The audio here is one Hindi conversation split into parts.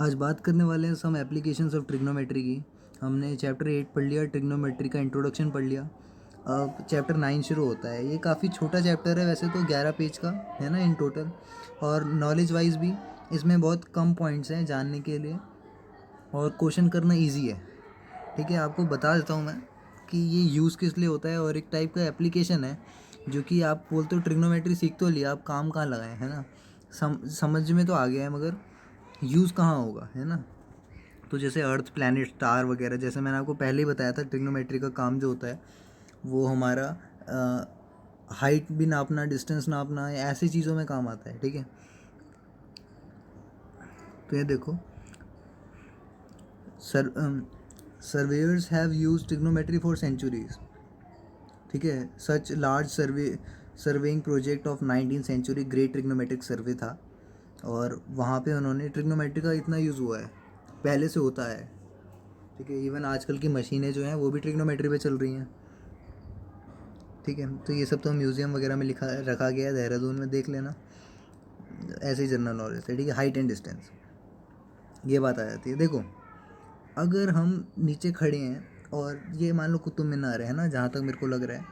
आज बात करने वाले हैं सम एप्लीकेशंस ऑफ ट्रिग्नोमेट्री की। हमने चैप्टर 8 पढ़ लिया, ट्रिग्नोमेट्री का इंट्रोडक्शन पढ़ लिया। अब चैप्टर 9 शुरू होता है। ये काफ़ी छोटा चैप्टर है, वैसे तो 11 पेज का है ना इन टोटल, और नॉलेज वाइज भी इसमें बहुत कम पॉइंट्स हैं जानने के लिए, और क्वेश्चन करना इजी है। ठीक है, आपको बता देता हूँ मैं कि ये यूज़ किस लिए होता है, और एक टाइप का एप्लीकेशन है जो कि आप बोलते हो ट्रिग्नोमेट्री सीख तो लिया, आप काम कहाँ लगाए, है ना। समझ में तो आ गया है, मगर यूज़ कहाँ होगा, है ना। तो जैसे अर्थ, प्लैनेट, स्टार वगैरह, जैसे मैंने आपको पहले ही बताया था, ट्रिग्नोमेट्री का काम जो होता है वो हमारा हाइट भी नापना, डिस्टेंस नापना, ऐसी चीज़ों में काम आता है। ठीक है, तो ये देखो, sir surveyors have use trigonometry for centuries. ठीक है, such large surveying project of 19th century great trigonometric survey था, और वहाँ पे उन्होंने ट्रिग्नोमेट्री का इतना यूज़ हुआ है, पहले से होता है। ठीक है, इवन आजकल की मशीनें जो हैं वो भी ट्रिग्नोमेट्री पे चल रही हैं। ठीक है, तो ये सब तो म्यूज़ियम वगैरह में लिखा रखा गया है, देहरादून में देख लेना, ऐसे ही जनरल नॉलेज है। ठीक है, हाइट एंड डिस्टेंस, ये बात आ जाती है। देखो, अगर हम नीचे खड़े हैं और ये मान लो कुतुब मीनार है ना, जहाँ तक मेरे को लग रहा है,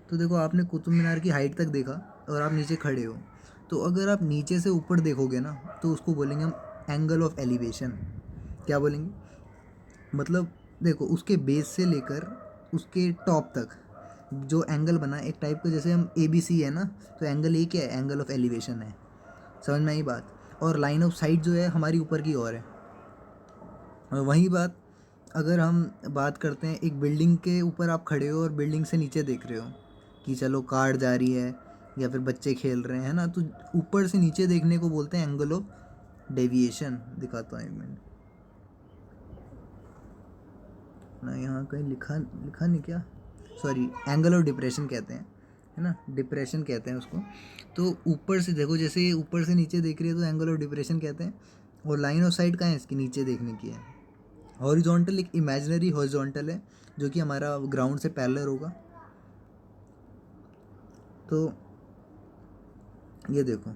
तो देखो आपने कुतुब मीनार की हाइट तक देखा और आप नीचे खड़े हो, तो अगर आप नीचे से ऊपर देखोगे ना, तो उसको बोलेंगे हम एंगल ऑफ एलिवेशन। क्या बोलेंगे, मतलब देखो उसके बेस से लेकर उसके टॉप तक जो एंगल बना, एक टाइप का, जैसे हम ए बी सी है ना, तो एंगल ए क्या है, एंगल ऑफ एलिवेशन है। समझ में आई बात। और लाइन ऑफ साइट जो है हमारी ऊपर की ओर है। और वही बात अगर हम बात करते हैं, एक बिल्डिंग के ऊपर आप खड़े हो और बिल्डिंग से नीचे देख रहे हो कि चलो कार जा रही है या फिर बच्चे खेल रहे हैं ना, तो ऊपर से नीचे देखने को बोलते हैं एंगल ऑफ डेविएशन। दिखाता हूँ एक मिनट ना, यहाँ कहीं लिखा लिखा नहीं क्या, सॉरी, एंगल ऑफ डिप्रेशन कहते हैं, है ना, डिप्रेशन कहते हैं उसको। तो ऊपर से देखो, जैसे ये ऊपर से नीचे देख रही है तो एंगल ऑफ डिप्रेशन कहते हैं। और लाइन ऑफ साइट कहाँ है इसकी, नीचे देखने की है। हॉरिजॉन्टल एक इमेजिनरी हॉरिजॉन्टल है जो कि हमारा ग्राउंड से पैरेलल होगा। तो ये देखो,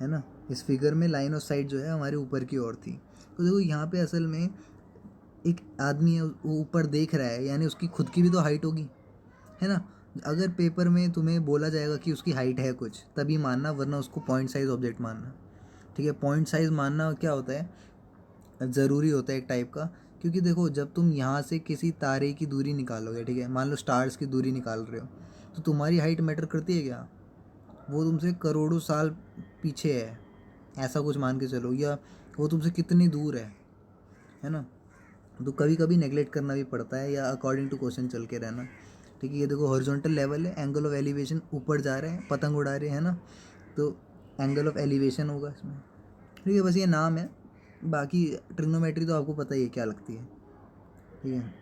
है ना, इस फिगर में लाइन ऑफ साइट जो है हमारे ऊपर की ओर थी। तो देखो यहाँ पे असल में एक आदमी है, वो ऊपर देख रहा है, यानी उसकी खुद की भी तो हाइट होगी, है ना। अगर पेपर में तुम्हें बोला जाएगा कि उसकी हाइट है कुछ, तभी मानना, वरना उसको पॉइंट साइज ऑब्जेक्ट मानना। ठीक है, पॉइंट साइज मानना क्या होता है, ज़रूरी होता है एक टाइप का। क्योंकि देखो, जब तुम यहाँ से किसी तारे की दूरी निकालोगे, ठीक है, मान लो स्टार्स की दूरी निकाल रहे हो, तो तुम्हारी हाइट मैटर करती है क्या, वो तुमसे करोड़ों साल पीछे है, ऐसा कुछ मान के चलो, या वो तुमसे कितनी दूर है ना। तो कभी कभी नेगलेक्ट करना भी पड़ता है, या अकॉर्डिंग टू क्वेश्चन चल के रहना। ठीक है, ये देखो हॉरिजॉन्टल लेवल है, एंगल ऑफ एलिवेशन, ऊपर जा रहे हैं, पतंग उड़ा रहे हैं ना, तो एंगल ऑफ एलिवेशन होगा इसमें। ठीक है, बस ये नाम है, बाकी ट्रिग्नोमेट्री तो आपको पता ही है क्या लगती है। ठीक है,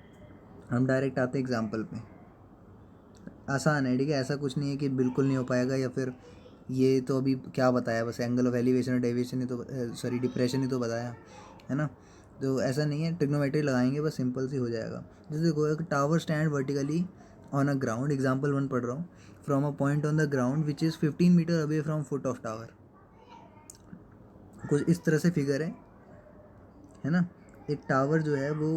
हम डायरेक्ट आते हैं एग्जाम्पल पे। आसान है, ठीक है, ऐसा कुछ नहीं है कि बिल्कुल नहीं हो पाएगा, या फिर ये तो अभी क्या बताया, बस एंगल ऑफ एलिवेशन और डेविएशन ही तो, सॉरी, डिप्रेशन ही तो बताया, है ना। तो ऐसा नहीं है, ट्रिग्नोमेट्री लगाएंगे बस, सिंपल सी हो जाएगा। जैसे देखो, एक tower stand vertically on a ground, example 1 पढ़ रहा हूँ, from a point on the ground which is 15 meter away from foot of tower. कुछ इस तरह से फिगर है ना। एक टावर जो है वो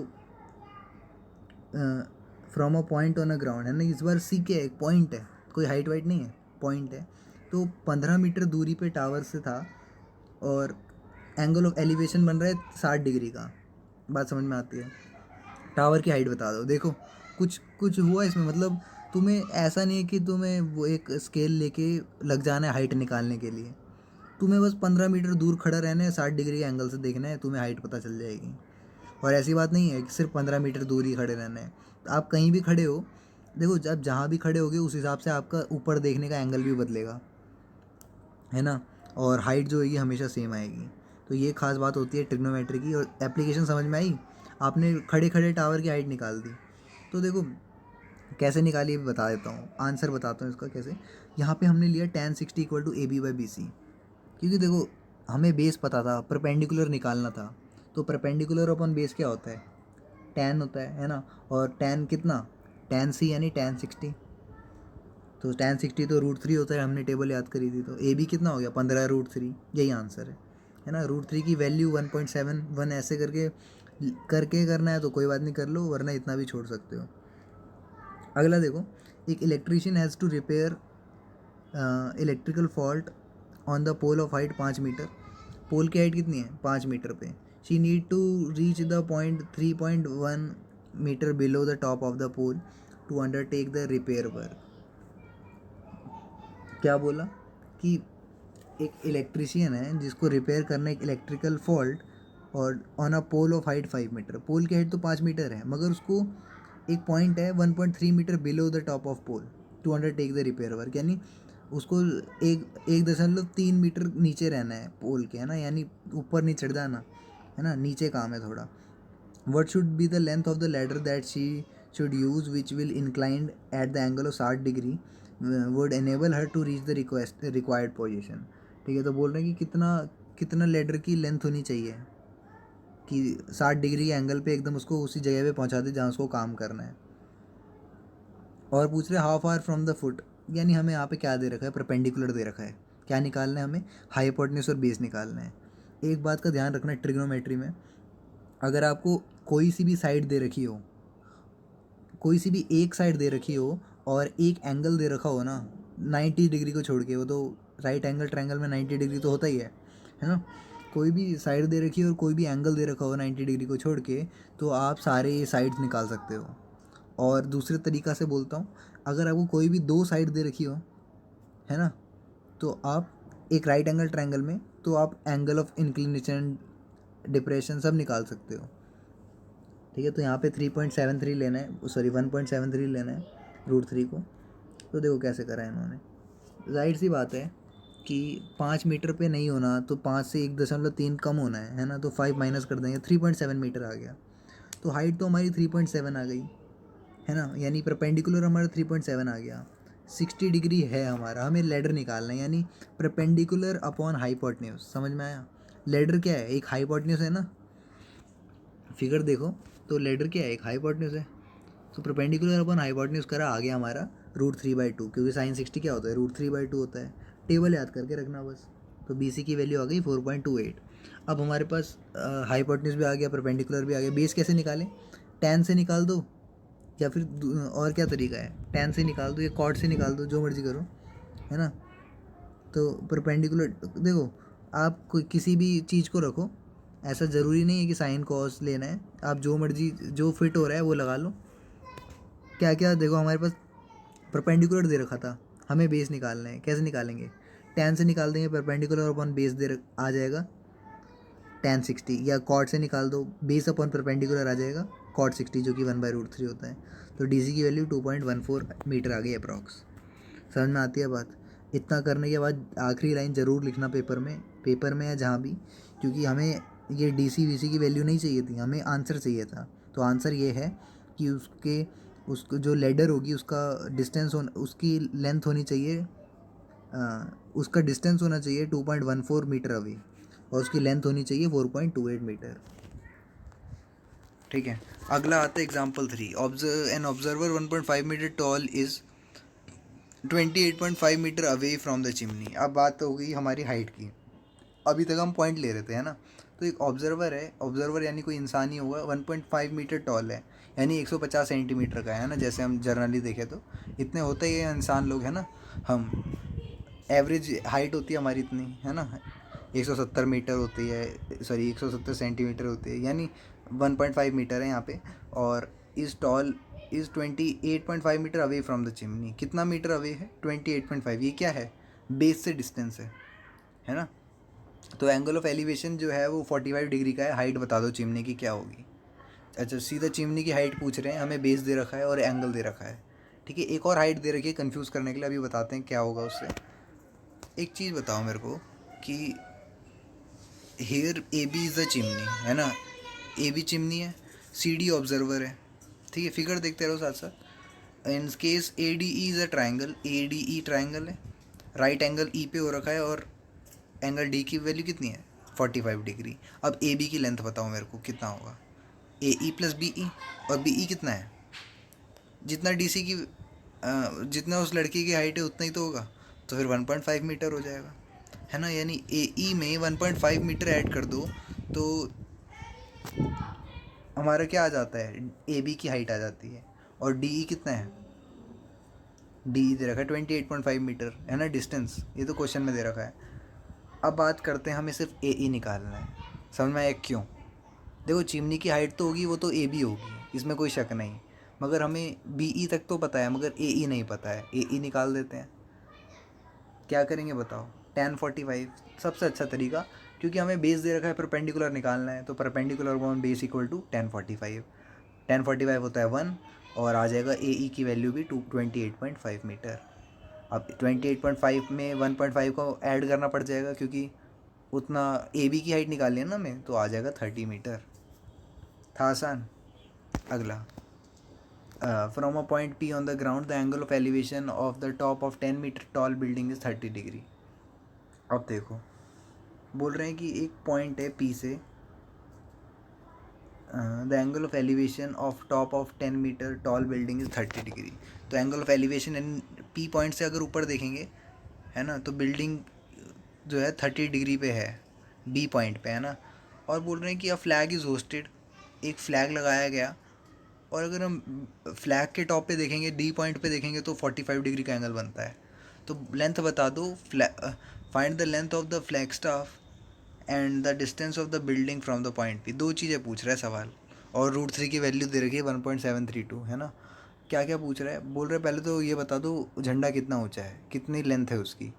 from a point on a ground, है ना, इस बार सी के एक पॉइंट है, कोई हाइट वाइट नहीं है, पॉइंट है। तो 15 मीटर दूरी पे टावर से था, और एंगल ऑफ एलिवेशन बन रहा है 60 डिग्री का। बात समझ में आती है। टावर की हाइट बता दो, देखो कुछ कुछ हुआ इसमें, मतलब तुम्हें ऐसा नहीं है कि तुम्हें वो एक स्केल लेके लग जाना है हाइट निकालने के लिए, तुम्हें बस 15 मीटर दूर खड़ा रहना है, 60 डिग्री के एंगल से देखना है, तुम्हें हाइट पता चल जाएगी। और ऐसी बात नहीं है कि सिर्फ 15 मीटर दूर ही खड़े रहना है, तो आप कहीं भी खड़े हो, देखो जब जहाँ भी खड़े होगे उस हिसाब से आपका ऊपर देखने का एंगल भी बदलेगा, है ना। और हाइट जो होगी हमेशा सेम आएगी। तो ये खास बात होती है ट्रिग्नोमेट्री की, और एप्लीकेशन समझ में आई। आपने खड़े खड़े टावर की हाइट निकाल दी, तो देखो कैसे निकाली ये भी बता देता हूँ, आंसर बताता हूँ इसका कैसे। यहाँ पे हमने लिया tan 60 इक्वल टू AB/BC, क्योंकि देखो हमें बेस पता था, परपेंडिकुलर निकालना था। तो परपेंडिकुलर अपन बेस क्या होता है, tan होता है ना। और tan कितना, tan C यानी tan 60, तो tan 60 तो √3 होता है, हमने टेबल याद करी थी। तो AB कितना हो गया, 15√3, यही आंसर है। है ना। √3 की वैल्यू 1.71 ऐसे करके करना है तो कोई बात नहीं, कर लो, वरना इतना भी छोड़ सकते हो। अगला देखो, एक electrician has to repair electrical fault on the pole of height 5 metre. Pole की हाइट कितनी है? 5 मीटर पे। She need to reach the point 3.1 metre below the top of the pole to undertake the repair work. क्या बोला कि एक इलेक्ट्रीशियन है जिसको रिपेयर करना है एक इलेक्ट्रिकल फॉल्ट और on a pole of height 5 metre. Pole की हाइट तो 5 मीटर है, मगर उसको एक पॉइंट है 1.3 meter below the top of pole to undertake the repair work, यानी उसको 1.3 मीटर नीचे रहना है पोल के, है ना, यानी ऊपर नहीं चढ़ जाना, है ना, नीचे काम है थोड़ा। What should be the length of the ladder that she should use which will inclined at the angle of 60 degree would enable her to reach the required position. ठीक है, तो बोल रहे हैं कि कितना लेडर की लेंथ होनी चाहिए कि 60 डिग्री के एंगल पे एकदम उसको उसी जगह पे पहुंचा दे जहाँ उसको काम करना है। और पूछ रहे how far from the foot, यानी हमें यहाँ पे क्या दे रखा है? परपेंडिकुलर दे रखा है। क्या निकालना है हमें? हाइपोटेन्यूज और बेस निकालना है। एक बात का ध्यान रखना है ट्रिग्नोमेट्री में, अगर आपको कोई सी भी साइड दे रखी हो, कोई सी भी एक साइड दे रखी हो और एक एंगल दे रखा हो ना 90 डिग्री को छोड़ के, वो तो राइट एंगल ट्रायंगल में 90 डिग्री तो होता ही है ना। कोई भी साइड दे रखी है और कोई भी एंगल दे रखा हो 90 डिग्री को छोड़ के, तो आप सारे साइड्स निकाल सकते हो। और दूसरे तरीक़ा से बोलता हूँ, अगर आपको कोई भी 2 साइड दे रखी हो, है ना, तो आप एक राइट एंगल ट्रायंगल में तो आप एंगल ऑफ इंक्लिनेशन, डिप्रेशन सब निकाल सकते हो। ठीक है, तो यहाँ पे 3.73 लेना है, सॉरी 1.73 लेना है √3 को। तो देखो कैसे करा है इन्होंने। जाहिर सी बात है कि 5 मीटर पे नहीं होना, तो 5 से 1.3 कम होना है ना, तो 5 माइनस कर देंगे, 3.7 मीटर आ गया। तो हाइट तो हमारी 3.7 आ गई, है ना, यानी परपेंडिकुलर हमारा 3.7 आ गया। 60 डिग्री है हमारा, हमें लेडर निकालना है, यानी परपेंडिकुलर अपॉन हाइपोटेन्यूज। समझ में आया? लेडर क्या है? एक हाइपोटेन्यूज है ना, फिगर देखो तो लेडर क्या है? एक हाइपोटेन्यूज है। तो परपेंडिकुलर अपॉन हाइपोटेन्यूज करा, आ गया हमारा √3/2, क्योंकि sin 60 क्या होता है? √3/2 होता है। टेबल याद करके रखना बस। तो BC की वैल्यू आ गई 4.28। अब हमारे पास हाइपोटेन्यूज भी आ गया, परपेंडिकुलर भी आ गया। बेस कैसे निकालें? tan से निकाल दो, या फिर और क्या तरीका है? tan से निकाल दो या कॉट से निकाल दो, जो मर्जी करो, है ना। तो परपेंडिकुलर देखो, आप कोई किसी भी चीज़ को रखो, ऐसा ज़रूरी नहीं है कि साइन कॉस लेना है, आप जो मर्जी जो फिट हो रहा है वो लगा लो। क्या क्या देखो, हमारे पास परपेंडिकुलर दे रखा था, हमें बेस निकालना है। कैसे निकालेंगे? tan से निकाल देंगे, परपेंडिकुलर अपॉन बेस आ जाएगा tan 60, या कॉट से निकाल दो, बेस अपॉन परपेंडिकुलर आ जाएगा कॉट 60, जो कि 1/√3 होता है। तो DC की वैल्यू 2.14 मीटर आ गई अप्रॉक्स। समझ में आती है बात? इतना करने के बाद आखिरी लाइन ज़रूर लिखना पेपर में या जहाँ भी, क्योंकि हमें ये DC VC की वैल्यू नहीं चाहिए थी, हमें आंसर चाहिए था। तो आंसर ये है कि उसको जो लेडर होगी उसका डिस्टेंस उसकी लेंथ होनी चाहिए, उसका डिस्टेंस होना चाहिए 2.14 मीटर अवे, और उसकी लेंथ होनी चाहिए 4.28 मीटर। ठीक है, अगला आता है example 3। An observer 1.5 meter tall is 28.5 meter away from the chimney. अब बात हो गई हमारी हाइट की। अभी तक हम पॉइंट ले रहे थे, है ना। तो एक ऑब्जर्वर है, ऑब्जर्वर यानी कोई इंसान ही होगा, 1.5 मीटर टॉल है, यानी 150 सेंटीमीटर का है ना। जैसे हम जनरली देखें तो इतने होते ही इंसान लोग, है ना। हम एवरेज हाइट होती है हमारी इतनी, है ना, 170 मीटर होती है, सॉरी 170 सेंटीमीटर होती है, यानी 1.5 मीटर है यहाँ पे। और is 28.5 meter away from the chimney. कितना मीटर अवे है? 28.5। ये क्या है? बेस से डिस्टेंस है ना। तो एंगल ऑफ एलिवेशन जो है वो 45 डिग्री का है। हाइट बता दो चिमनी की क्या होगी। अच्छा, सीधा चिमनी की हाइट पूछ रहे हैं, हमें बेस दे रखा है और एंगल दे रखा है। ठीक है, एक और हाइट दे रखी है कंफ्यूज करने के लिए, अभी बताते हैं क्या होगा उससे। एक चीज़ बताओ मेरे को कि here AB is the chimney, है ना। AB चिमनी है, CD ऑब्जर्वर है। ठीक है, फिगर देखते रहो साथ साथ। In case ADE is a triangle, ADE triangle है, राइट एंगल E पे हो रखा है, और एंगल D की वैल्यू कितनी है? 45 डिग्री। अब AB की लेंथ बताओ मेरे को कितना होगा? AE प्लस BE, और BE कितना है? जितना DC की जितना उस लड़की की हाइट है उतना ही तो होगा, तो फिर 1.5 मीटर हो जाएगा। है ना, यानी ए ई में 1.5 मीटर ऐड कर दो तो हमारा क्या आ जाता है, ए बी की हाइट आ जाती है। और डी ई कितना है, डी ई दे रखा है 28.5 मीटर, है ना डिस्टेंस, ये तो क्वेश्चन में दे रखा है। अब बात करते हैं, हमें सिर्फ ए ई निकालना है। समझ में आया क्यों? देखो चिमनी की हाइट तो होगी, वो तो ए बी होगी, इसमें कोई शक नहीं, मगर हमें बी ई तक तो पता है, मगर ए ई नहीं पता है। ए ई निकाल देते हैं। क्या करेंगे बताओ? tan 45 सबसे अच्छा तरीका, क्योंकि हमें बेस दे रखा है, परपेंडिकुलर निकालना है, तो perpendicular upon base equal to tan 45। tan 45 होता है 1, और आ जाएगा ए ई की वैल्यू भी 28.5 मीटर। अब 28.5 में 1.5 को ऐड करना पड़ जाएगा, क्योंकि उतना ए बी की हाइट निकाली है ना हमें, तो आ जाएगा 30 मीटर। था आसान। अगला, from a point P on the ground the angle of elevation of the top of 10 metre tall building is 30 degree. अब देखो, बोल रहे हैं कि एक पॉइंट है पी से, the angle of elevation of top of 10 metre tall building is 30 degree. तो angle of elevation in P point से अगर ऊपर देखेंगे, है ना, तो बिल्डिंग जो है 30 डिग्री पे है, बी पॉइंट पे, है ना। और बोल रहे हैं कि अ फ्लैग इज़ होस्टेड, एक फ्लैग लगाया गया, और अगर हम फ्लैग के टॉप पे देखेंगे, डी पॉइंट पे देखेंगे, तो 45 डिग्री का एंगल बनता है। तो लेंथ बता दो, find the length of the flag staff and the distance of the building from the point P. दो चीज़ें पूछ रहा है सवाल, और √3 की वैल्यू दे रखी है 1.732, है ना। क्या क्या पूछ रहा है? बोल रहे पहले तो ये बता दो झंडा कितना ऊंचा है, कितनी लेंथ है उसकी,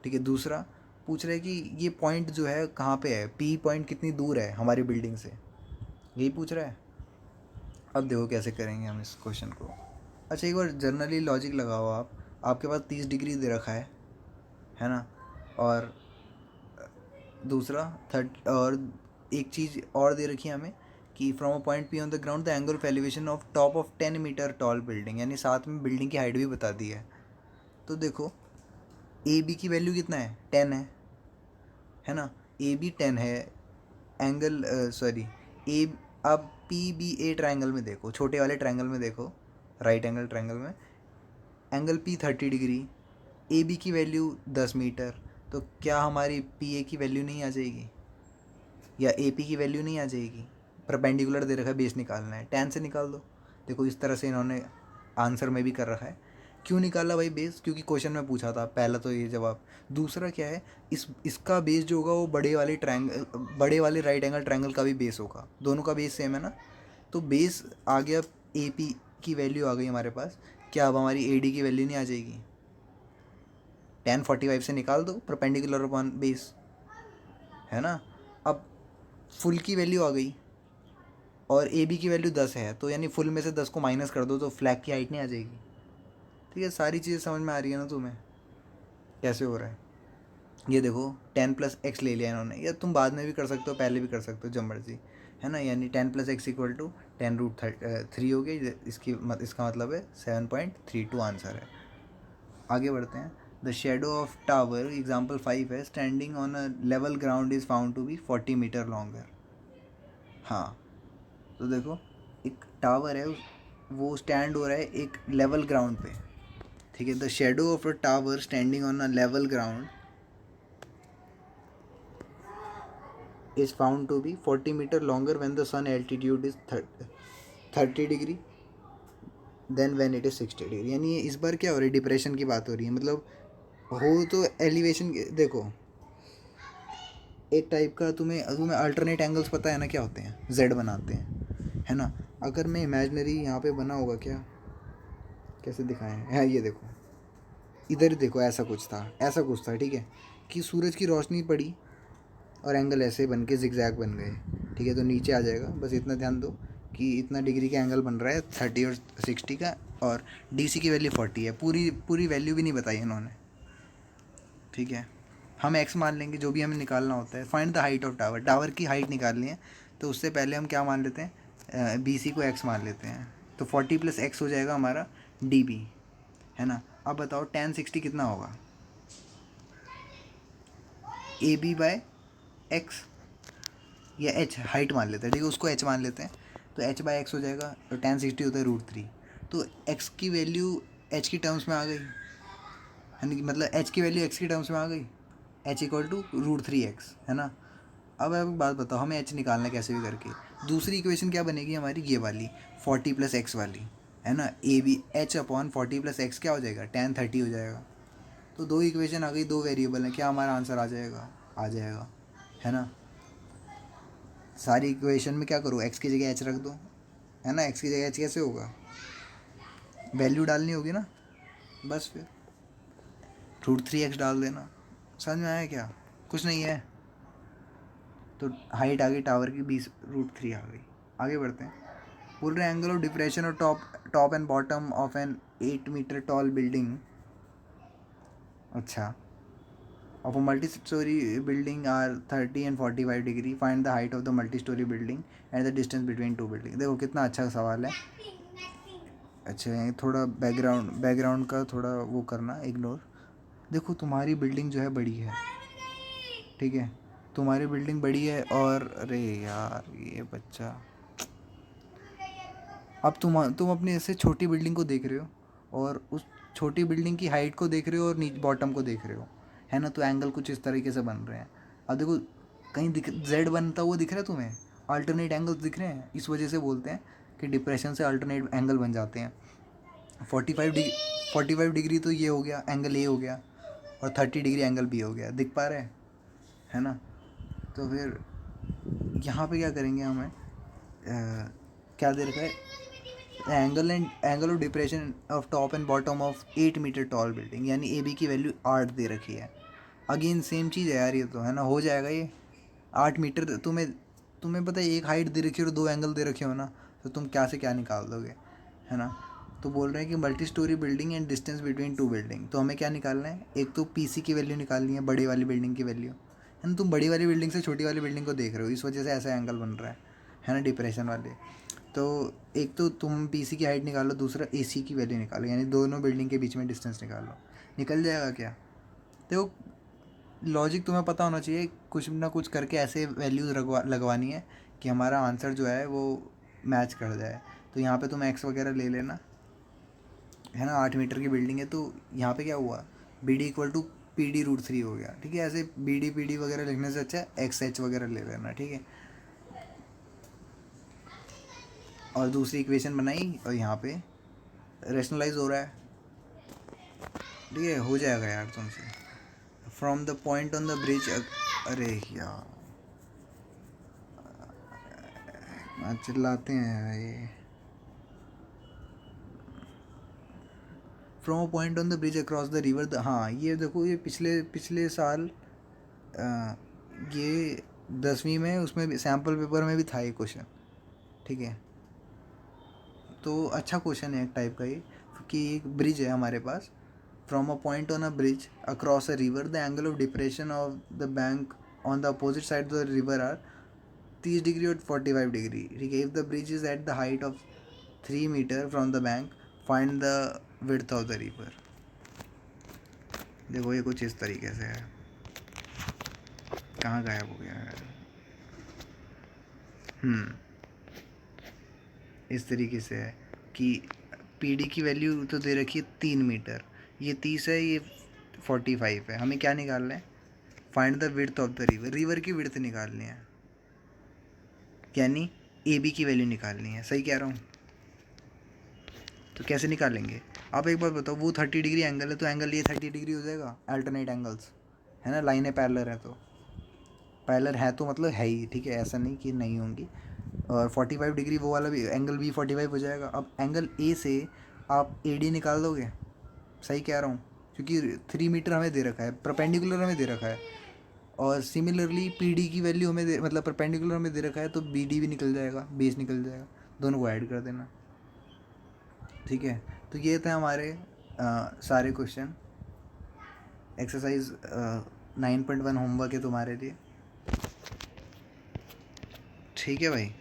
ठीक है। दूसरा पूछ रहे हैं कि ये पॉइंट जो है कहाँ पे है, पी पॉइंट कितनी दूर है हमारी बिल्डिंग से, यही पूछ रहा है। अब देखो कैसे करेंगे हम इस क्वेश्चन को। अच्छा, एक बार जनरली लॉजिक लगाओ आप, आपके पास 30 डिग्री दे रखा है ना, और दूसरा और एक चीज़ और दे रखी है हमें कि from a point P on the ground the angle of elevation of top of 10 metre tall building, यानी साथ में बिल्डिंग की हाइट भी बता दी है। तो देखो ए बी की वैल्यू कितना है, 10 है ना, ए बी 10 है, एंगल सॉरी ए, अब पी बी ए ट्राइंगल में देखो, छोटे वाले ट्राइंगल में देखो, राइट एंगल ट्राइंगल में, angle P 30 degree, A B की वैल्यू 10 मीटर, तो क्या हमारी पी ए की वैल्यू नहीं आ जाएगी, या ए पी की वैल्यू नहीं आ जाएगी? परपेंडिकुलर दे रखा है, बेस निकालना है, tan से निकाल दो। देखो इस तरह से इन्होंने आंसर में भी कर रखा है। क्यों निकाला भाई बेस? क्योंकि क्वेश्चन में पूछा था, पहला तो ये जवाब। दूसरा क्या है, इसका बेस जो होगा वो बड़े वाले राइट एंगल ट्रायंगल का भी बेस होगा, दोनों का बेस सेम है ना। तो बेस आ गया, ए पी की वैल्यू आ गई हमारे पास, क्या अब हमारी ए डी की वैल्यू नहीं आ जाएगी? tan 45 से निकाल दो, परपेंडिकुलर अपॉन बेस, है ना। अब फुल की वैल्यू आ गई, और ए बी की वैल्यू 10 है, तो यानी फुल में से 10 को माइनस कर दो, तो फ्लैग की हाइट नहीं आ जाएगी। ठीक है, सारी चीज़ें समझ में आ रही है ना तुम्हें कैसे हो रहा है? ये देखो 10 प्लस एक्स ले लिया इन्होंने, या तुम बाद में भी कर सकते हो, पहले भी कर सकते हो, जब मर्जी, है ना। यानी 10 प्लस एक्स इक्वल टू 10√3 हो गई, इसका मतलब है 7.32 आंसर है। आगे बढ़ते हैं। The shadow of tower, example 5 है, standing on a level ground is found to be 40 meter longer. हाँ, तो देखो एक टावर है, वो स्टैंड हो रहा है एक लेवल ग्राउंड पे, ठीक है। The shadow of a tower standing on a level ground is found to be 40 meter longer when the sun altitude is 30 degree then when it is 60 degree. यानी इस बार क्या हो रही है, डिप्रेशन की बात हो रही है, मतलब हो तो एलिवेशन, देखो एक टाइप का तुम्हें तुम्हें अल्टरनेट एंगल्स पता है ना क्या होते हैं, जेड बनाते हैं, है ना। अगर मैं इमेजनरी यहाँ पे बना होगा, क्या कैसे दिखाएं, है ये देखो, इधर देखो, ऐसा कुछ था, ठीक है, कि सूरज की रोशनी पड़ी और एंगल ऐसे बन के जिगजैग बन गए, ठीक है। तो नीचे आ जाएगा, बस इतना ध्यान दो कि इतना डिग्री का एंगल बन रहा है 30 और 60 का, और DC की वैल्यू 40 है, पूरी पूरी वैल्यू भी नहीं बताई इन्होंने, ठीक है। हम एक्स मान लेंगे, जो भी हमें निकालना होता है। Find the height of tower, tower की हाइट निकालनी है, तो उससे पहले हम क्या मान लेते हैं, BC को एक्स मान लेते हैं, तो 40 प्लस एक्स हो जाएगा हमारा DB, है ना। अब बताओ tan 60 कितना होगा, AB बाय एक्स या H, हाइट मान लेते हैं, ठीक है, उसको H मान लेते हैं, तो H बाय एक्स हो जाएगा, तो tan 60 होता है √3, तो X की वैल्यू H की टर्म्स में आ गई, यानी कि मतलब H की वैल्यू X की टर्म्स में आ गई, h इक्वल टू √3x, है ना। अब एक बात बताओ, हमें h निकालना है कैसे भी करके। दूसरी इक्वेशन क्या बनेगी हमारी, ये वाली 40 + x वाली, है ना। ए बी h/40 + x क्या हो जाएगा, tan 30 हो जाएगा। तो दो इक्वेशन आ गई, दो वेरिएबल हैं, क्या हमारा आंसर आ जाएगा, है ना। सारी इक्वेशन में क्या करो, x की जगह h रख दो, है ना। x की जगह h कैसे होगा, वैल्यू डालनी होगी ना, बस फिर √3x डाल देना। समझ में आया क्या, कुछ नहीं है। तो हाइट आ गई टावर की 20√3 आ गई। आगे बढ़ते हैं। बोल रहे एंगल ऑफ डिप्रेशन और top and bottom of an 8 meter tall building, अच्छा, of a multi-story building are 30 and 45 degree. Find the height of the multi-story building and the distance between two buildings. देखो कितना अच्छा सवाल है। अच्छा है, थोड़ा बैकग्राउंड का थोड़ा वो करना, इग्नोर। देखो तुम्हारी बिल्डिंग जो है बड़ी है, ठीक है, तुम्हारी बिल्डिंग बड़ी है, और अरे यार ये बच्चा, अब तुम अपनी ऐसे छोटी बिल्डिंग को देख रहे हो और उस छोटी बिल्डिंग की हाइट को देख रहे हो और नीचे बॉटम को देख रहे हो, है ना। तो एंगल कुछ इस तरीके से बन रहे हैं। अब देखो कहीं जेड बनता हुआ दिख रहा है तुम्हें, अल्टरनेट एंगल्स दिख रहे हैं, इस वजह से बोलते हैं कि डिप्रेशन से अल्टरनेट एंगल बन जाते हैं। 45 डिग्री तो ये हो गया, एंगल ए हो गया, और 30 डिग्री एंगल बी हो गया, दिख पा रहे हैं, है ना। तो फिर यहाँ पे क्या करेंगे, हमें क्या दे रखा है, angle of depression of top and bottom of 8 meter tall building, यानी ए बी की वैल्यू 8 दे रखी है। अगेन सेम चीज़ है यार, ये तो है ना, हो जाएगा ये 8 मीटर। तुम्हें पता है एक हाइट दे रखी है और दो एंगल दे रखे हो ना, तो तुम क्या से क्या निकाल दोगे, है ना। तो बोल रहे हैं कि multi storey building and distance between two building. तो हमें क्या निकालना है, एक तो पीसी की वैल्यू निकालनी है, बड़ी वाली बिल्डिंग की वैल्यू, है ना। तुम बड़ी वाली बिल्डिंग से छोटी वाली बिल्डिंग को देख रहे हो, इस वजह से ऐसा एंगल बन रहा है ना, डिप्रेशन वाले। तो एक तो तुम पीसी की हाइट निकालो, दूसरा एसी की वैल्यू निकालो, यानी दोनों बिल्डिंग के बीच में डिस्टेंस निकालो। निकल जाएगा क्या। देखो लॉजिक तुम्हें पता होना चाहिए, कुछ ना कुछ करके ऐसे वैल्यूज लगवानी है कि हमारा आंसर जो है वो मैच कर जाए। तो यहाँ पे तुम एक्स वगैरह ले लेना, है ना। 8 मीटर की बिल्डिंग है, तो यहाँ पे क्या हुआ, B D equal to PD√3 हो गया, ठीक है। ऐसे BD वगैरह लिखने से अच्छा XH वगैरह ले लेना, ठीक है। और दूसरी इक्वेशन बनाई और यहाँ पे रेशनलाइज हो रहा है, ठीक है, हो जाएगा यार तुमसे। From the point on the bridge, अरे यार चिल्लाते हैं ये। From a point on the bridge across the river, हाँ ये देखो, ये पिछले साल ये 10वीं में उसमें भी सैम्पल पेपर में भी था ये क्वेश्चन, ठीक है। तो अच्छा क्वेश्चन है एक टाइप का ये, कि एक ब्रिज है हमारे पास, from a point on a bridge across a river, the angle of depression of the bank on the opposite side of the river are 30 degree और 45 डिग्री, ठीक है। If the bridge is at the height of 3 metre from the bank, find the width of the river. देखो ये कुछ इस तरीके से है, कहाँ गायब हो गया है, इस तरीके से है कि PD की वैल्यू तो दे रखी है 3 मीटर, ये 30 है, ये 45 है। हमें क्या निकालना है, find the width of the river, river की विड्थ निकालनी है, यानी AB की वैल्यू निकालनी है। सही कह रहा हूँ। तो कैसे निकालेंगे, आप एक बात बताओ, वो 30 डिग्री एंगल है, तो एंगल ये 30 डिग्री हो जाएगा, अल्टरनेट एंगल्स, है ना। लाइनें पैरेलल है, तो पैरेलल है तो मतलब है ही, ठीक है, ऐसा नहीं कि नहीं होंगी। और 45 डिग्री वो वाला भी एंगल भी 45 हो जाएगा। अब एंगल ए से आप AD निकाल दोगे। सही कह रहा हूँ, क्योंकि 3 मीटर हमें दे रखा है, परपेंडिकुलर हमें दे रखा है, और सिमिलरली PD की वैल्यू हमें मतलब परपेंडिकुलर हमें दे रखा है, तो BD भी निकल जाएगा, बेस निकल जाएगा, दोनों को ऐड कर देना, ठीक है। तो ये थे हमारे सारे क्वेश्चन। एक्सरसाइज 9.1 होमवर्क है तुम्हारे लिए, ठीक है भाई।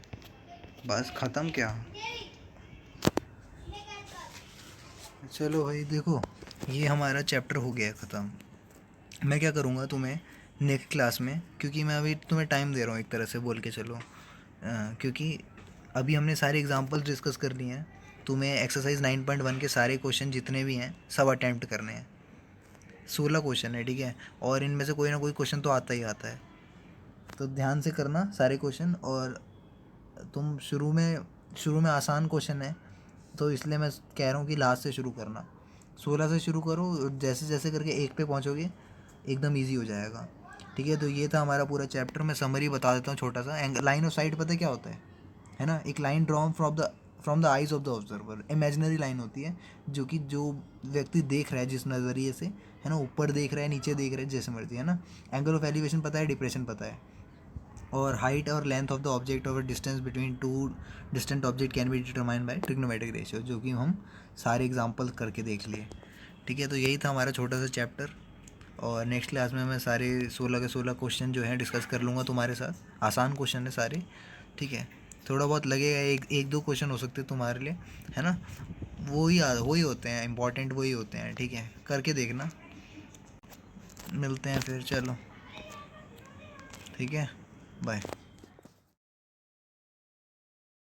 बस ख़त्म क्या, चलो भाई देखो, ये हमारा चैप्टर हो गया ख़त्म। मैं क्या करूँगा तुम्हें नेक्स्ट क्लास में, क्योंकि मैं अभी तुम्हें टाइम दे रहा हूँ एक तरह से बोल के चलो, क्योंकि अभी हमने सारे एग्जांपल्स डिस्कस कर लिए हैं। तुम्हें एक्सरसाइज 9.1 के सारे क्वेश्चन जितने भी हैं सब अटैम्प्ट करने हैं, 16 क्वेश्चन है, ठीक है, और इनमें से कोई ना कोई क्वेश्चन तो आता ही आता है। तो ध्यान से करना सारे क्वेश्चन। और तुम शुरू में आसान क्वेश्चन है, तो इसलिए मैं कह रहा हूँ कि लास्ट से शुरू करना। 16 से शुरू करो, जैसे जैसे करके एक पे पहुँचोगे एकदम ईजी हो जाएगा। ठीक है, तो ये था हमारा पूरा चैप्टर। मैं समरी बता देता हूँ छोटा सा। लाइन ऑफ साइट पता है क्या होता है ना? एक line drawn from the eyes of the observer, imaginary line होती है, जो व्यक्ति देख रहा है जिस नज़रिए से, है ना, ऊपर देख रहा है, नीचे देख रहा है, जैसे मर्जी, है ना। एंगल ऑफ एलिवेशन पता है, डिप्रेशन पता है, और हाइट और लेंथ ऑफ द ऑब्जेक्ट और distance between two distant object can be determined by trigonometric ratio, जो कि हम सारे एग्जांपल करके देख लिए। ठीक है, तो यही था हमारा छोटा सा चैप्टर। और नेक्स्ट क्लास में मैं सारे 16 के 16 क्वेश्चन जो हैं डिस्कस कर लूँगा तुम्हारे साथ। आसान क्वेश्चन है सारे, ठीक है। थोड़ा बहुत लगेगा, एक दो क्वेश्चन हो सकते हैं तुम्हारे लिए, है ना। वही होते हैं इंपॉर्टेंट, वही होते हैं, ठीक है, करके देखना। मिलते हैं फिर, चलो, ठीक है, बाय।